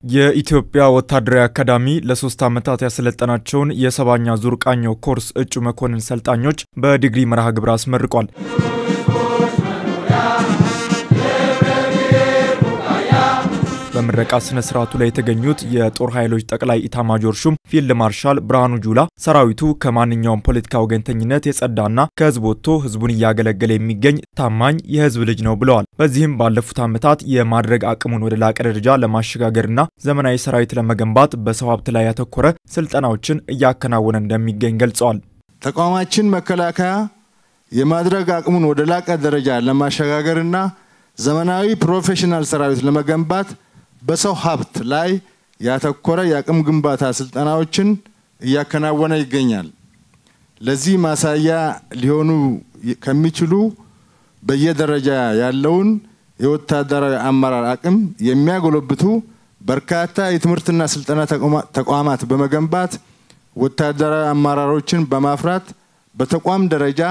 የኢትዮጵያ ወታደራዊ አካዳሚ ለ3 ዓመታት ያሰለጠናቸውን የሰባኛ ዙር ቃኘው ኮርስ እጩ መኮንን ሰልጣኞች በዲግሪ መርሃ ግብር አስመርቋል። በምረቃ ስነ ስርዓቱ ላይ የተገኙት የጦር ኃይሎች ጠቅላይ ኢታማጆር ሹም ፊልድ ማርሻል ብርሃኑ ጁላ ሰራዊቱ ከማንኛውም ፖለቲካ ወገንተኝነት የጸዳና ከህዝብ ወጥቶ ህዝቡን ያገለገለ የሚገኝ ታማኝ የህዝብ ልጅ ነው ብለዋል። በዚህም ባለፉት ዓመታት የማድረግ አቅሙን ወደ ላቀ ደረጃ ለማሸጋገርና ዘመናዊ ሰራዊት ለመገንባት በሰው ሀብት ላይ ያተኮረ ስልጠናዎችን እያከናወነ እንደሚገኝ ገልጸዋል። ተቋማችን መከላከያ የማድረግ አቅሙን ወደ ላቀ ደረጃ ለማሸጋገርና ዘመናዊ ፕሮፌሽናል ሰራዊት ለመገንባት በሰው ሀብት ላይ ያተኮረ የአቅም ግንባታ ስልጠናዎችን እያከናወነ ይገኛል። ለዚህ ማሳያ ሊሆኑ ከሚችሉ በየደረጃ ያለውን የወታደራዊ አመራር አቅም የሚያጎለብቱ በርካታ የትምህርትና ስልጠና ተቋማት በመገንባት ወታደራዊ አመራሮችን በማፍራት በተቋም ደረጃ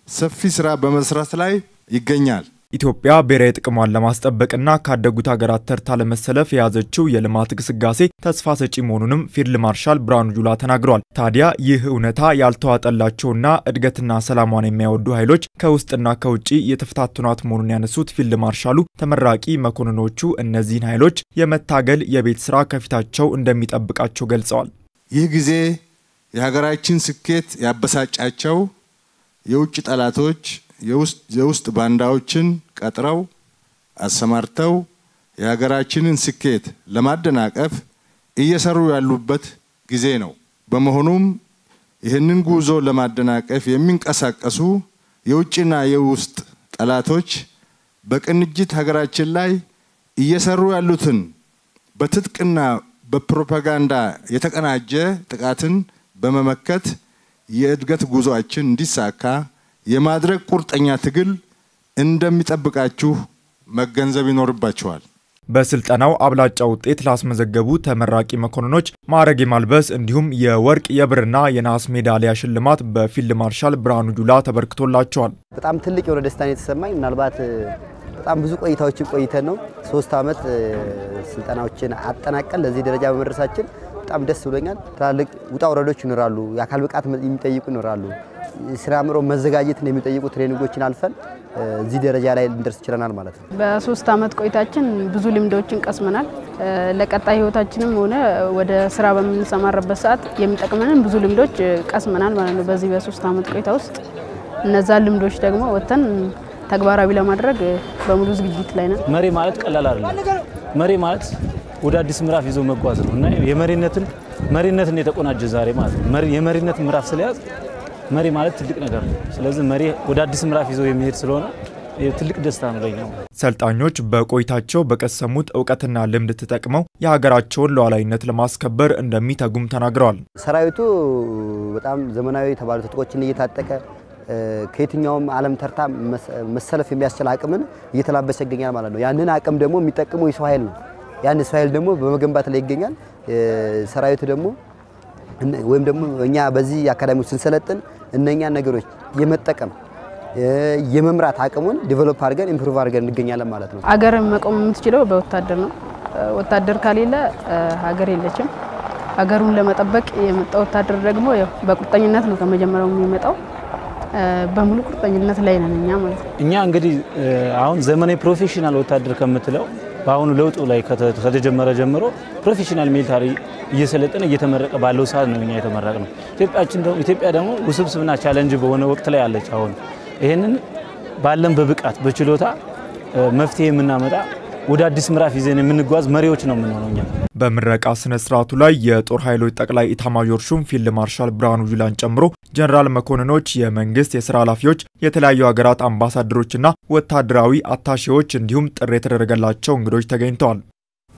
ሰፊ ስራ በመስራት ላይ ይገኛል። ኢትዮጵያ ብሔራዊ ጥቅሟን ለማስጠበቅና ካደጉት ሀገራት ተርታ ለመሰለፍ የያዘችው የልማት ግስጋሴ ተስፋ ሰጪ መሆኑንም ፊልድ ማርሻል ብርሃኑ ጁላ ተናግረዋል። ታዲያ ይህ እውነታ ያልተዋጠላቸውና እድገትና ሰላሟን የሚያወዱ ኃይሎች ከውስጥና ከውጪ የተፈታተኗት መሆኑን ያነሱት ፊልድ ማርሻሉ ተመራቂ መኮንኖቹ እነዚህን ኃይሎች የመታገል የቤት ስራ ከፊታቸው እንደሚጠብቃቸው ገልጸዋል። ይህ ጊዜ የሀገራችን ስኬት ያበሳጫቸው የውጭ ጠላቶች የውስጥ ባንዳዎችን ቀጥረው አሰማርተው የሀገራችንን ስኬት ለማደናቀፍ እየሰሩ ያሉበት ጊዜ ነው። በመሆኑም ይህንን ጉዞ ለማደናቀፍ የሚንቀሳቀሱ የውጭና የውስጥ ጠላቶች በቅንጅት ሀገራችን ላይ እየሰሩ ያሉትን በትጥቅና በፕሮፓጋንዳ የተቀናጀ ጥቃትን በመመከት የእድገት ጉዞአችን እንዲሳካ የማድረግ ቁርጠኛ ትግል እንደሚጠብቃችሁ መገንዘብ ይኖርባችኋል። በስልጠናው አብላጫ ውጤት ላስመዘገቡ ተመራቂ መኮንኖች ማዕረግ የማልበስ እንዲሁም የወርቅ የብርና የነሐስ ሜዳሊያ ሽልማት በፊልድ ማርሻል ብርሃኑ ጁላ ተበርክቶላቸዋል። በጣም ትልቅ የሆነ ደስታ ነው የተሰማኝ። ምናልባት በጣም ብዙ ቆይታዎችን ቆይተን ነው 3 ዓመት ስልጠናዎችን አጠናቀን ለዚህ ደረጃ በመድረሳችን በጣም ደስ ብሎኛል። ትላልቅ ውጣ ውረዶች ይኖራሉ፣ የአካል ብቃት የሚጠይቁ ይኖራሉ፣ ስራ አምሮ መዘጋጀትን የሚጠይቁ ትሬኒንጎችን አልፈን እዚህ ደረጃ ላይ ልንደርስ ይችላል ማለት ነው። በ3 ዓመት ቆይታችን ብዙ ልምዶችን ቀስመናል። ለቀጣይ ህይወታችንም ሆነ ወደ ስራ በምንሰማራበት ሰዓት የሚጠቅመንን ብዙ ልምዶች ቀስመናል ማለት ነው። በዚህ በ3 ዓመት ቆይታ ውስጥ እነዛ ልምዶች ደግሞ ወተን ተግባራዊ ለማድረግ በሙሉ ዝግጅት ላይ ነን። መሪ ማለት ቀላል አይደለም። መሪ ማለት ወደ አዲስ ምዕራፍ ይዞ መጓዝ ነውና መሪነትን የተቆናጀ ዛሬ ማለት ነው። የመሪነት ምዕራፍ ስለያዝ መሪ ማለት ትልቅ ነገር ነው። ስለዚህ መሪ ወደ አዲስ ምዕራፍ ይዞ የሚሄድ ስለሆነ ትልቅ ደስታ ነው ለኛ። ሰልጣኞች በቆይታቸው በቀሰሙት ዕውቀትና ልምድ ተጠቅመው የሀገራቸውን ሉዓላዊነት ለማስከበር እንደሚተጉም ተናግረዋል። ሰራዊቱ በጣም ዘመናዊ የተባሉ ትጥቆችን እየታጠቀ ከየትኛውም ዓለም ተርታ መሰለፍ የሚያስችል አቅምን እየተላበሰ ይገኛል ማለት ነው። ያንን አቅም ደግሞ የሚጠቀመው የሰው ኃይል ነው። ያን ሰው ኃይል ደግሞ በመገንባት ላይ ይገኛል። ሰራዊቱ ደግሞ ወይም ደግሞ እኛ በዚህ አካዳሚው ስንሰለጥን እነኛ ነገሮች የመጠቀም የመምራት አቅሙን ዲቨሎፕ አድርገን ኢምፕሩቭ አድርገን እንገኛለን ማለት ነው። ሀገር መቆም የምትችለው በወታደር ነው። ወታደር ካሌለ ሀገር የለችም። ሀገሩን ለመጠበቅ የመጣው ወታደር ደግሞ ያው በቁርጠኝነት ነው ከመጀመሪያው የሚመጣው። በሙሉ ቁርጠኝነት ላይ ነን እኛ ማለት ነው። እኛ እንግዲህ አሁን ዘመናዊ ፕሮፌሽናል ወታደር ከምትለው በአሁኑ ለውጡ ላይ ከተጀመረ ጀምሮ ፕሮፌሽናል ሚሊታሪ እየሰለጠነ እየተመረቀ ባለው ሰዓት ነው እኛ የተመረቅነው። ኢትዮጵያ ደግሞ ውስብስብና ቻሌንጅ በሆነ ወቅት ላይ አለች። አሁን ይሄንን ባለን በብቃት በችሎታ መፍትሄ የምናመጣ ወደ አዲስ ምዕራፍ ይዘን የምንጓዝ መሪዎች ነው የምንሆነው እኛ። በምረቃ ስነ ስርዓቱ ላይ የጦር ኃይሎች ጠቅላይ ኢታማጆር ሹም ፊልድ ማርሻል ብርሃኑ ጁላን ጨምሮ ጀነራል መኮንኖች፣ የመንግስት የሥራ ኃላፊዎች፣ የተለያዩ ሀገራት አምባሳደሮችና ወታደራዊ አታሼዎች እንዲሁም ጥሪ የተደረገላቸው እንግዶች ተገኝተዋል።